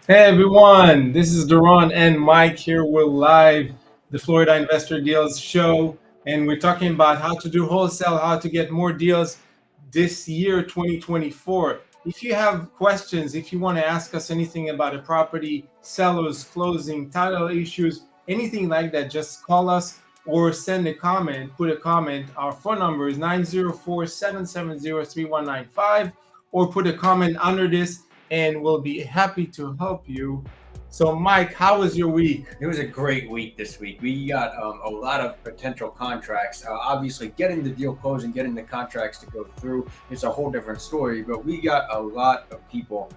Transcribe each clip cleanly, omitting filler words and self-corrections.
Hey everyone, this is Duran and Mike here. We're live, the Florida Investor Deals show, and we're talking about how to do wholesale, how to get more deals this year, 2024. If you have questions, if you want to ask us anything about a property, sellers, closing, title issues, anything like that, just call us or send a comment, put a comment. Our phone number is 904-770-3195, or put a comment under this and we'll be happy to help you. So, Mike, how was your week? It was a great week this week. We got a lot of potential contracts. Obviously, getting the deal closed and getting the contracts to go through is a whole different story. But we got a lot of people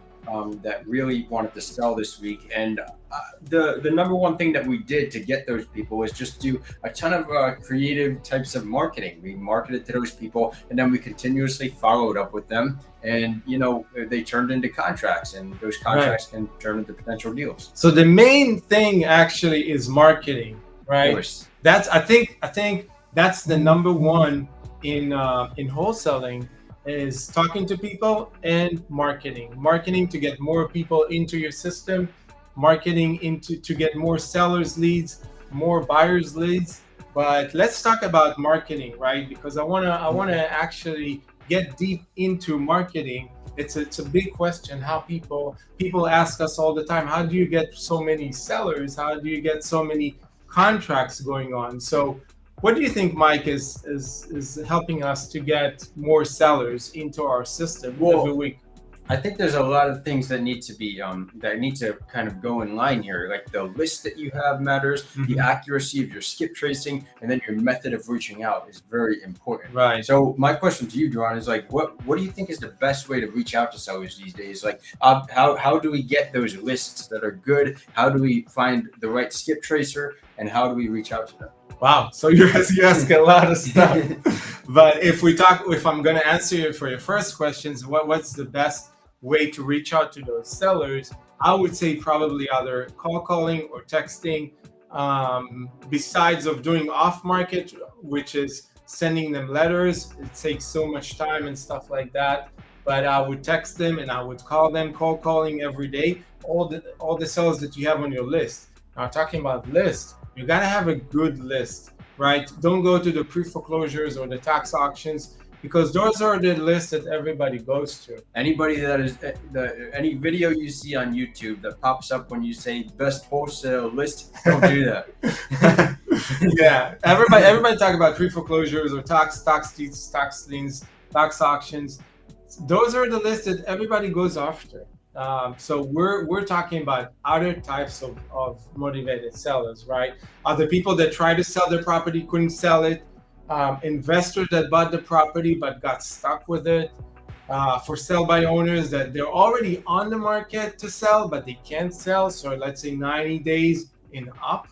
that really wanted to sell this week. And the number one thing that we did to get those people was just do a ton of creative types of marketing. We marketed to those people, and then we continuously followed up with them. And they turned into contracts, and those contracts can turn into potential deals. So the main thing actually is marketing, right? Of course. That's I think that's the number one in wholesaling is talking to people and marketing to get more people into your system, marketing into to get more sellers leads, more buyers leads. But let's talk about marketing, right? Because I want to actually get deep into marketing. It's a big question. How people ask us all the time, how do you get so many sellers? How do you get so many contracts going on? So what do you think, Mike, is helping us to get more sellers into our system every week? I think there's a lot of things that need to be that need to kind of go in line here. Like the list that you have matters, the accuracy of your skip tracing, and then your method of reaching out is very important. Right. So my question to you, Duran, is like, what do you think is the best way to reach out to sellers these days? Like, how do we get those lists that are good? How do we find the right skip tracer, and how do we reach out to them? Wow. So you ask a lot of stuff. But if I'm going to answer you for your first questions, what's the best way to reach out to those sellers? I would say probably either calling or texting. Besides of doing off market, which is sending them letters, it takes so much time and stuff like that. But I would text them and I would call them, calling every day. All the sellers that you have on your list. Now talking about list, you gotta have a good list, right? Don't go to the pre-foreclosures or the tax auctions because those are the lists that everybody goes to. Anybody that is any video you see on YouTube that pops up when you say best wholesale list, don't do that. Yeah, everybody talk about pre-foreclosures or tax deeds, tax liens, tax auctions. Those are the lists that everybody goes after. So we're talking about other types of motivated sellers, right? Other people that try to sell their property, couldn't sell it, investors that bought the property but got stuck with it, for sale by owners that they're already on the market to sell but they can't sell. So let's say 90 days and up.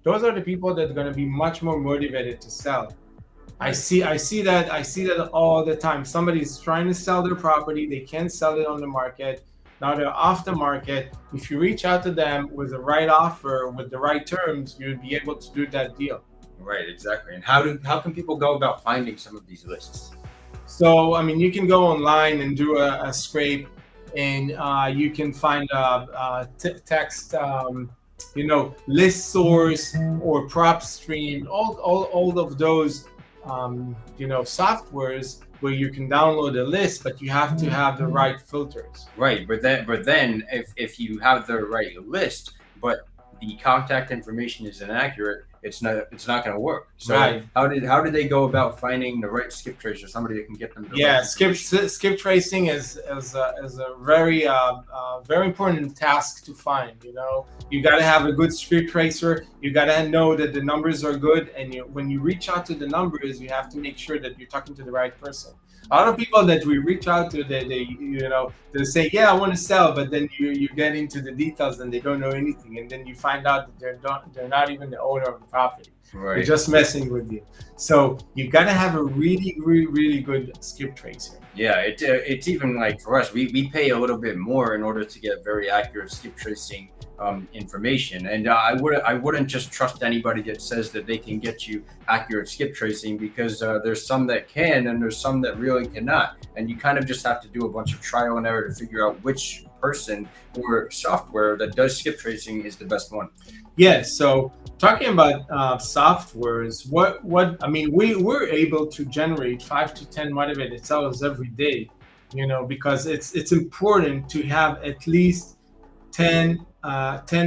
Those are the people that are going to be much more motivated to sell. I see that all the time. Somebody's trying to sell their property, they can't sell it on the market. Now they're off the market. If you reach out to them with the right offer, with the right terms, you'll be able to do that deal. Right, exactly. And how can people go about finding some of these lists? So, I mean, you can go online and do a scrape, and you can find a text, list source or prop stream, all of those, softwares where you can download a list, but you have to have the right filters. Right, but then if you have the right list, but the contact information is inaccurate, it's not going to work. So Right. how did they go about finding the right skip tracer, somebody that can get them? Yeah, skip tracing is a very very important task to find. You got to have a good skip tracer. You got to know that the numbers are good, and when you reach out to the numbers, you have to make sure that you're talking to the right person. A lot of people that we reach out to, they say, yeah, I want to sell, but then you get into the details and they don't know anything, and then you find out that they're not even the owner of the property. Right. They're just messing with you. So you got to have a really, really, really good skip tracer. Yeah, it's even like for us, we pay a little bit more in order to get very accurate skip tracing information. And I wouldn't just trust anybody that says that they can get you accurate skip tracing, because there's some that can and there's some that really cannot. And you kind of just have to do a bunch of trial and error to figure out which person or software that does skip tracing is the best one? Yeah, so talking about softwares, what I mean, we're able to generate 5 to 10 motivated sellers every day, because it's important to have at least 10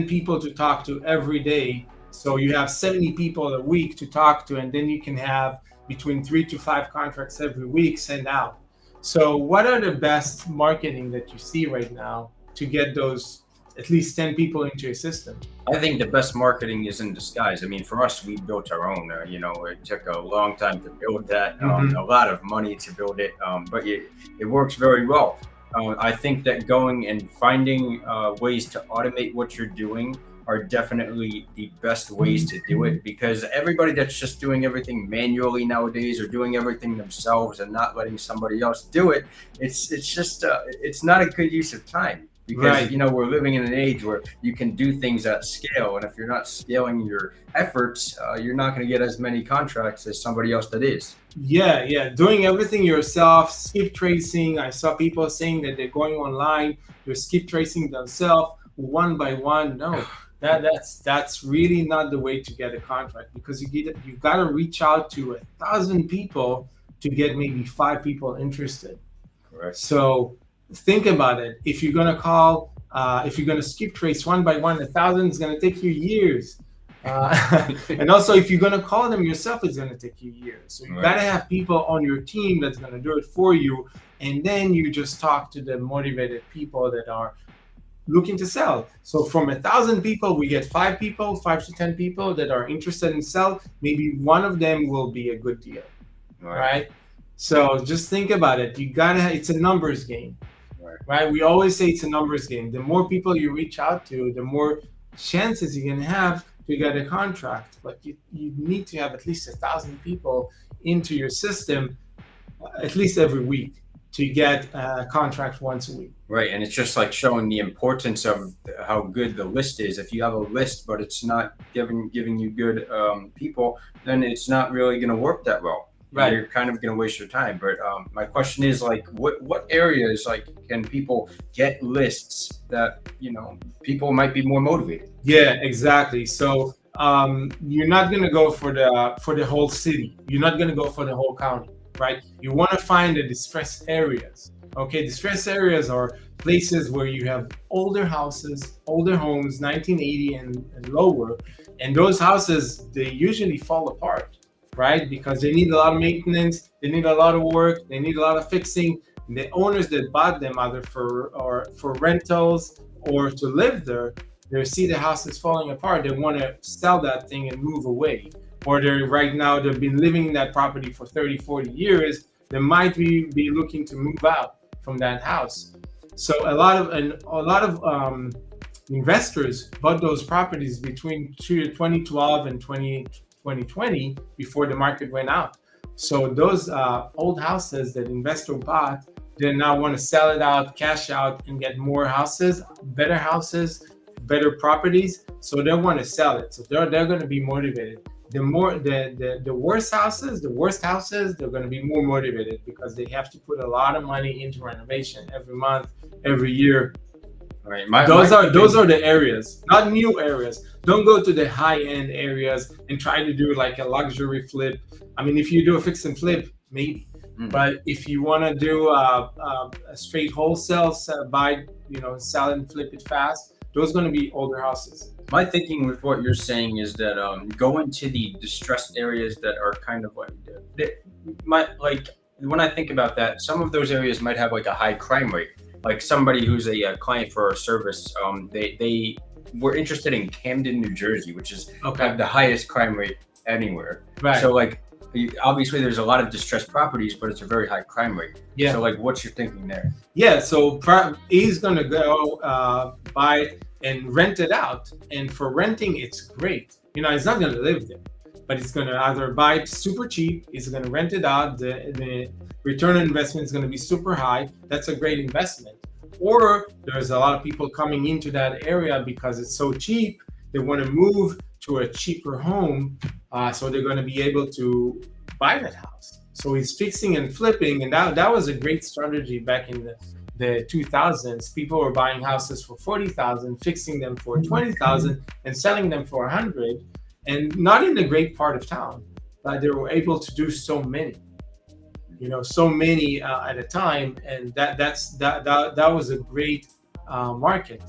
people to talk to every day. So you have 70 people a week to talk to, and then you can have between 3 to 5 contracts every week sent out. So what are the best marketing that you see right now to get those at least 10 people into your system? I think the best marketing is in disguise. I mean, for us, we built our own. It took a long time to build that, a lot of money to build it, but it works very well. I think that going and finding ways to automate what you're doing are definitely the best ways to do it, because everybody that's just doing everything manually nowadays or doing everything themselves and not letting somebody else do it, it's just it's not a good use of time, because Right. we're living in an age where you can do things at scale, and if you're not scaling your efforts, you're not going to get as many contracts as somebody else that is. Yeah, doing everything yourself, skip tracing. I saw people saying that they're going online, they're skip tracing themselves one by one. No, that's really not the way to get a contract, because you got to reach out to 1,000 people to get maybe 5 people interested. Correct. So think about it. If you're gonna skip trace one by one, 1,000 is gonna take you years. And also, if you're gonna call them yourself, it's gonna take you years. So you Right. gotta have people on your team that's gonna do it for you, and then you just talk to the motivated people that are looking to sell. So from 1,000 people, we get 5 people, 5 to 10 people that are interested in sell. Maybe one of them will be a good deal, right? So just think about it. It's a numbers game, right? We always say it's a numbers game. The more people you reach out to, the more chances you can have to get a contract. But you need to have at least 1,000 people into your system at least every week to get a contract once a week. Right, and it's just like showing the importance of how good the list is. If you have a list, but it's not giving you good people, then it's not really going to work that well. Right. You're kind of going to waste your time. But my question is, like, what areas can people get lists that people might be more motivated? Yeah, exactly. So you're not going to go for the whole city. You're not going to go for the whole county, right? You want to find the distressed areas. Okay, distressed areas are places where you have older houses, older homes, 1980 and lower, and those houses, they usually fall apart, right? Because they need a lot of maintenance, they need a lot of work, they need a lot of fixing. And the owners that bought them either for rentals or to live there, they see the house is falling apart, they want to sell that thing and move away. Or they've been living in that property for 30, 40 years, they might be looking to move out from that house. So a lot of investors bought those properties between 2012 and 2020 before the market went out. So those old houses that investor bought, they now want to sell it out, cash out, and get more houses, better properties. So they want to sell it. So they're going to be motivated. The worst houses, they're going to be more motivated because they have to put a lot of money into renovation every month, every year. Right. Those are the areas, not new areas. Don't go to the high-end areas and try to do like a luxury flip. I mean, if you do a fix and flip, maybe. But if you want to do a straight wholesale, buy, sell and flip it fast, those are going to be older houses. My thinking with what you're saying is that go into the distressed areas that are kind of when I think about that, some of those areas might have like a high crime rate. Like somebody who's a client for our service, they were interested in Camden, New Jersey, which is have the highest crime rate anywhere. Right. So obviously there's a lot of distressed properties, but it's a very high crime rate. Yeah. So what's your thinking there? Yeah. So he's gonna go buy it and rent it out. And for renting, it's great. He's not gonna live there, but he's gonna either buy it super cheap. He's gonna rent it out. The return on investment is gonna be super high. That's a great investment. Or there's a lot of people coming into that area because it's so cheap. They want to move to a cheaper home, so they're going to be able to buy that house. So he's fixing and flipping, and that was a great strategy back in the 2000s, people were buying houses for 40,000, fixing them for 20,000, and selling them for 100, and not in a great part of town, but they were able to do so many, so many at a time, and that was a great market.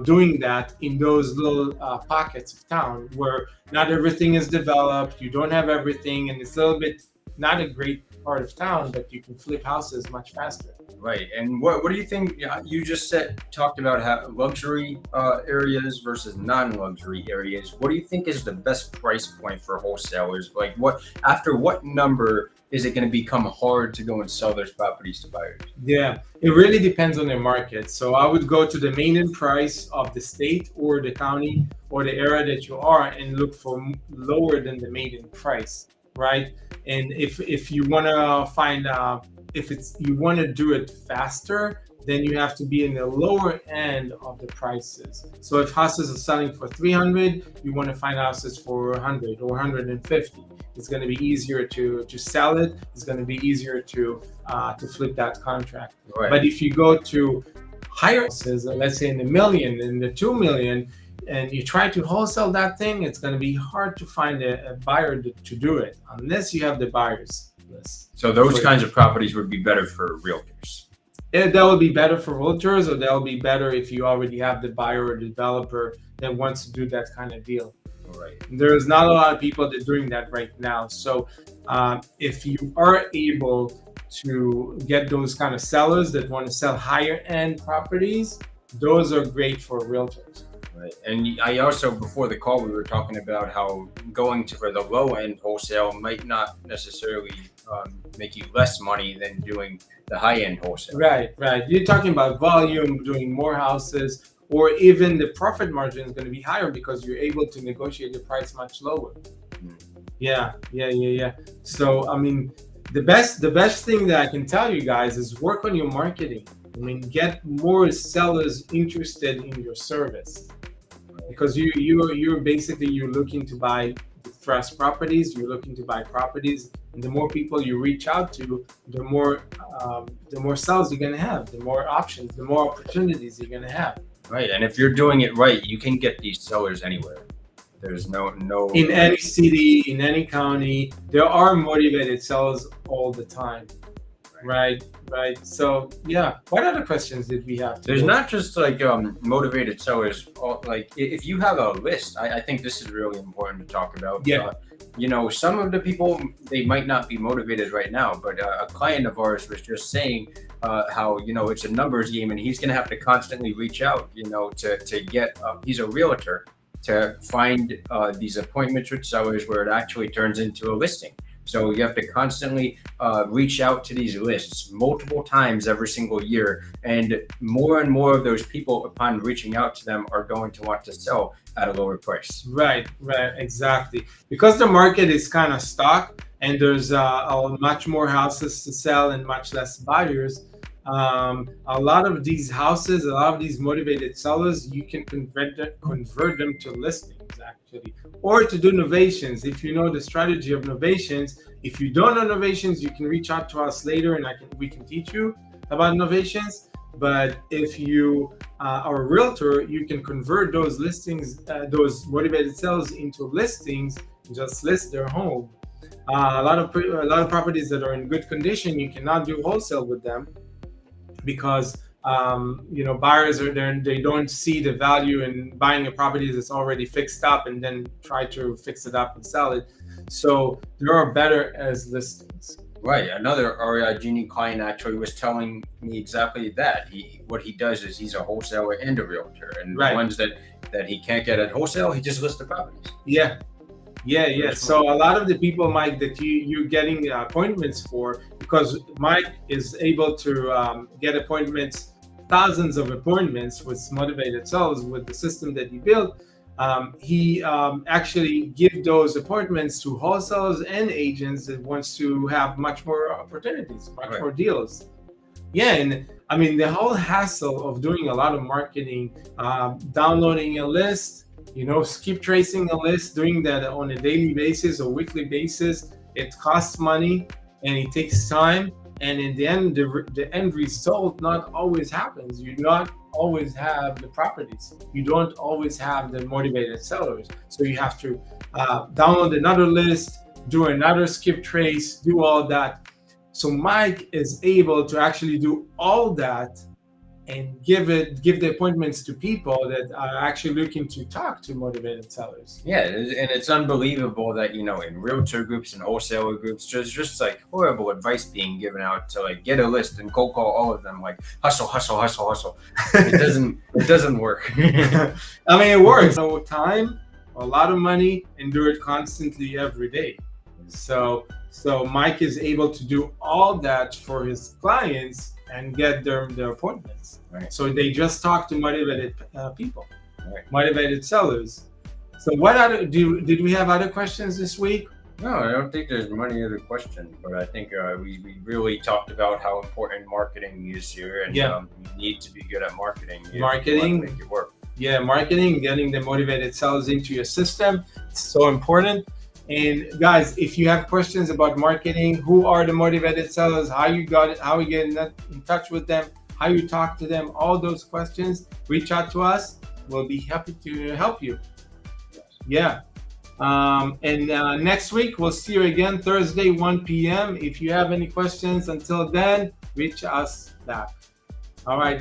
Doing that in those little pockets of town where not everything is developed, you don't have everything, and it's a little bit not a great part of town, but you can flip houses much faster. Right. And what do you think? You just talked about how luxury areas versus non-luxury areas. What do you think is the best price point for wholesalers? Like, after what number is it going to become hard to go and sell those properties to buyers? Yeah, it really depends on the market. So I would go to the median price of the state or the county or the area that you are and look for lower than the median price, right? And if you want to find if you want to do it faster, then you have to be in the lower end of the prices. So if houses are selling for 300, you want to find houses for 100 or 150. It's going to be easier to sell it. It's going to be easier to flip that contract. Right. But if you go to higher houses, let's say in the million, in the 2 million, and you try to wholesale that thing, it's going to be hard to find a buyer to do it unless you have the buyers list. So those kinds of properties would be better for realtors. That would be better for realtors, or that would be better if you already have the buyer or developer that wants to do that kind of deal. Right. There's not a lot of people that are doing that right now. So if you are able to get those kind of sellers that want to sell higher end properties, those are great for realtors. Right. And I also, before the call, we were talking about how going for the low end wholesale might not necessarily make you less money than doing the high end wholesale. Right. You're talking about volume, doing more houses, or even the profit margin is going to be higher because you're able to negotiate the price much lower. Yeah. So, I mean, the best thing that I can tell you guys is work on your marketing. I mean, get more sellers interested in your service, because you're basically looking to buy distressed properties. You're looking to buy properties, and the more people you reach out to, the more sales you're gonna have, the more options, the more opportunities you're gonna have. Right, and if you're doing it right, you can get these sellers anywhere. There's no in any city, in any county, there are motivated sellers all the time. Right. So yeah, what other questions did we have? There's not just like motivated sellers. Like if you have a list, I think this is really important to talk about. Yeah. Some of the people, they might not be motivated right now, but a client of ours was just saying how it's a numbers game, and he's going to have to constantly reach out, to get. He's a realtor, to find these appointments with sellers where it actually turns into a listing. So you have to constantly reach out to these lists multiple times every single year. And more of those people, upon reaching out to them, are going to want to sell at a lower price. Right, exactly. Because the market is kind of stuck and there's much more houses to sell and much less buyers. A lot of these houses, a lot of these motivated sellers, you can convert them to listings actually, or to do novations. If you know the strategy of novations, if you don't know novations, you can reach out to us later and we can teach you about novations. But if you are a realtor, you can convert those listings, those motivated sellers into listings, and just list their home. A lot of properties that are in good condition, you cannot do wholesale with them, because buyers are there, they don't see the value in buying a property that's already fixed up and then try to fix it up and sell it. So there are better as listings. Right. Another REI Genie client actually was telling me exactly that. What he does is he's a wholesaler and a realtor, and the ones that he can't get at wholesale, he just lists the properties. Yeah. So a lot of the people, Mike, that you're getting appointments for, because Mike is able to get appointments, thousands of appointments with motivated sellers with the system that he built. He actually give those appointments to wholesalers and agents that wants to have much more opportunities, much more deals. Yeah, and I mean the whole hassle of doing a lot of marketing, downloading a list, keep tracing a list, doing that on a daily basis or weekly basis, it costs money and it takes time. And in the end, the end result not always happens. You not always have the properties. You don't always have the motivated sellers. So you have to download another list, do another skip trace, do all that. So Mike is able to actually do all that and give the appointments to people that are actually looking to talk to motivated sellers. Yeah, and it's unbelievable that in realtor groups and wholesaler groups, there's just like horrible advice being given out to like get a list and cold call all of them, like hustle, hustle, hustle, hustle. It doesn't work. I mean, it works. No time, a lot of money, and do it constantly every day. So Mike is able to do all that for his clients and get their appointments. Right. So they just talk to motivated people, Right. motivated sellers. So what other did we have other questions this week? No, I don't think there's many other questions, but I think we really talked about how important marketing is here, and you need to be good at marketing. Marketing, make it work. Yeah, marketing, getting the motivated sellers into your system, it's so important. And guys, if you have questions about marketing, who are the motivated sellers, how you got it, how we get in touch with them, how you talk to them, all those questions, reach out to us. We'll be happy to help you. Yeah. And next week, we'll see you again, Thursday, 1 p.m. If you have any questions until then, reach us back. All right.